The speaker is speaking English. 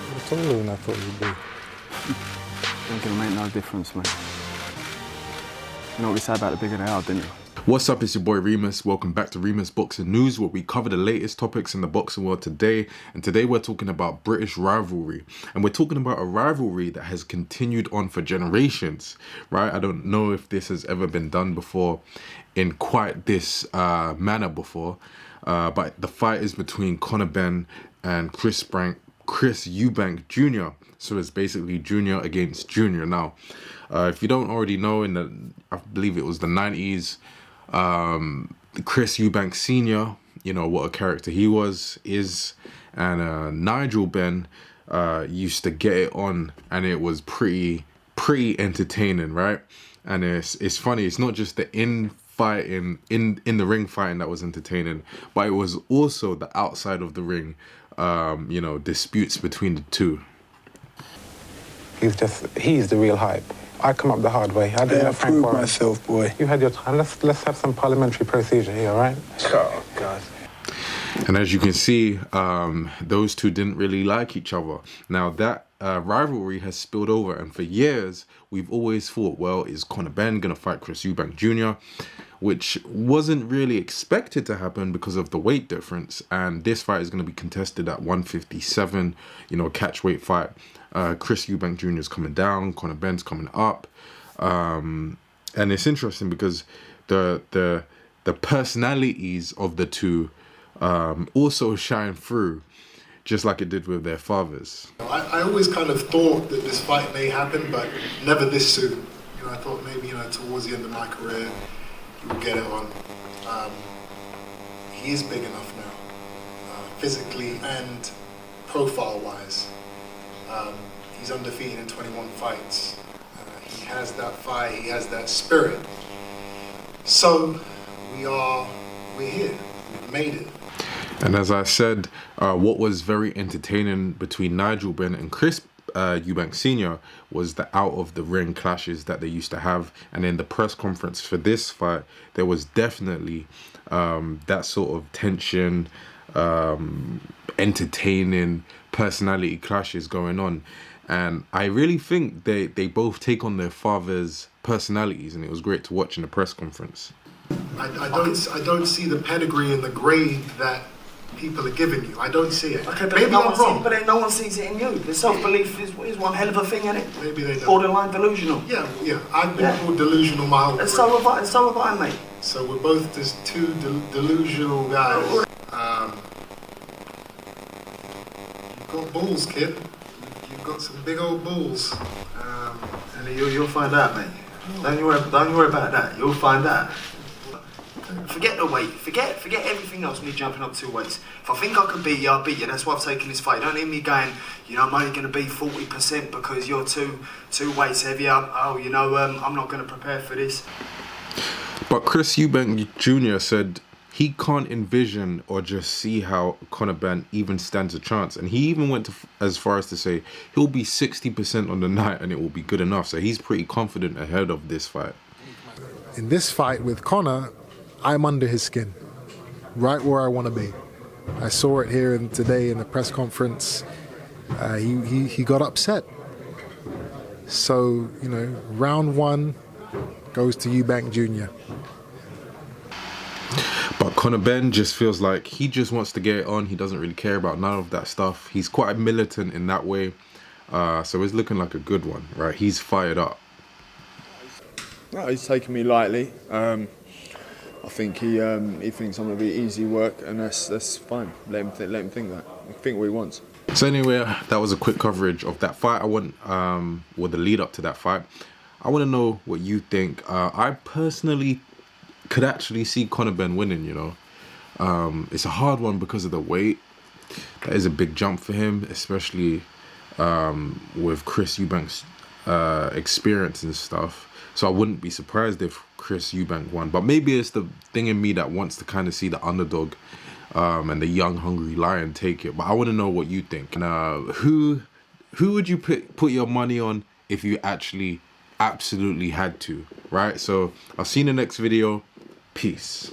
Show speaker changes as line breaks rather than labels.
You're taller than I thought you'd be.
Ain't gonna make no difference, mate. You know what we say about the bigger they are, didn't you?
What's up, it's your boy Reemus. Welcome back to Reemus Boxing News, where we cover the latest topics in the boxing world today. And today we're talking about British rivalry. And we're talking about a rivalry that has continued on for generations, right? I don't know if this has ever been done before in quite this manner before. But the fight is between Conor Benn and Chris Eubank Jr. So it's basically junior against junior. Now, if you don't already know, I believe it was the 90s, Chris Eubank Sr., you know, what a character he is, and Nigel Benn used to get it on, and it was pretty entertaining, right? And it's funny, it's not just the in the ring fighting that was entertaining, but it was also the outside of the ring, you know, disputes between the two.
He's the real hype. I come up the hard way. I didn't prove myself, boy. You had your time. Let's have some parliamentary procedure here, all right? Oh, God.
And as you can see, those two didn't really like each other. Now that rivalry has spilled over, and for years we've always thought, well, is Conor Benn gonna fight Chris Eubank Jr., which wasn't really expected to happen because of the weight difference. And this fight is going to be contested at 157, you know, catch weight fight. Chris Eubank Jr. is coming down, Conor Benn's coming up, and it's interesting because the personalities of the two also shine through, just like it did with their fathers.
I always kind of thought that this fight may happen, but never this soon. You know, I thought maybe, you know, towards the end of my career, he would get it on. He is big enough now, physically and profile-wise. He's undefeated in 21 fights. He has that fight, he has that spirit. So we're here, we've made it.
And as I said, what was very entertaining between Nigel Benn and Chris Eubank Sr. was the out of the ring clashes that they used to have. And in the press conference for this fight, there was definitely that sort of tension, entertaining personality clashes going on. And I really think they both take on their father's personalities, and it was great to watch in the press conference.
I don't see the pedigree and the grade that people are giving you. I don't see it.
Okay, but
maybe I'm wrong.
But then no one sees it in you. The self-belief is one hell of a thing, isn't it?
Maybe they don't.
Borderline delusional.
Yeah. I've been called delusional my whole
And
career.
so have I, mate.
So we're both just two delusional guys. You've got balls, kid. You've got some big old balls.
And you'll find out, mate. Don't you worry about that. You'll find out. Forget the weight. Forget everything else. Me jumping up 2 weights. If I think I can beat you, I'll beat you. That's why I've taken this fight. Don't hear me going, you know, I'm only going to be 40% because you're two weights heavier. Oh, you know, I'm not going to prepare for this.
But Chris Eubank Jr. said he can't envision or just see how Conor Benn even stands a chance. And he even went as far as to say he'll be 60% on the night and it will be good enough. So he's pretty confident ahead of this fight.
In this fight with Conor, I'm under his skin, right where I want to be. I saw it here today in the press conference. He got upset. So, you know, round 1 goes to Eubank Jr.
But Conor Benn just feels like he just wants to get it on. He doesn't really care about none of that stuff. He's quite militant in that way. So it's looking like a good one, right? He's fired up.
No, he's taking me lightly. I think he thinks I'm going to be easy work, and that's fine. Let him think that. Think what he wants.
So anyway, that was a quick coverage of that fight. I want, or the lead up to that fight. I want to know what you think. I personally could actually see Conor Benn winning, you know. It's a hard one because of the weight. That is a big jump for him, especially with Chris Eubank's experience and stuff. So I wouldn't be surprised if Chris Eubank won. But maybe it's the thing in me that wants to kind of see the underdog and the young, hungry lion take it. But I want to know what you think. And who would you put your money on if you actually absolutely had to, right? So I'll see you in the next video. Peace.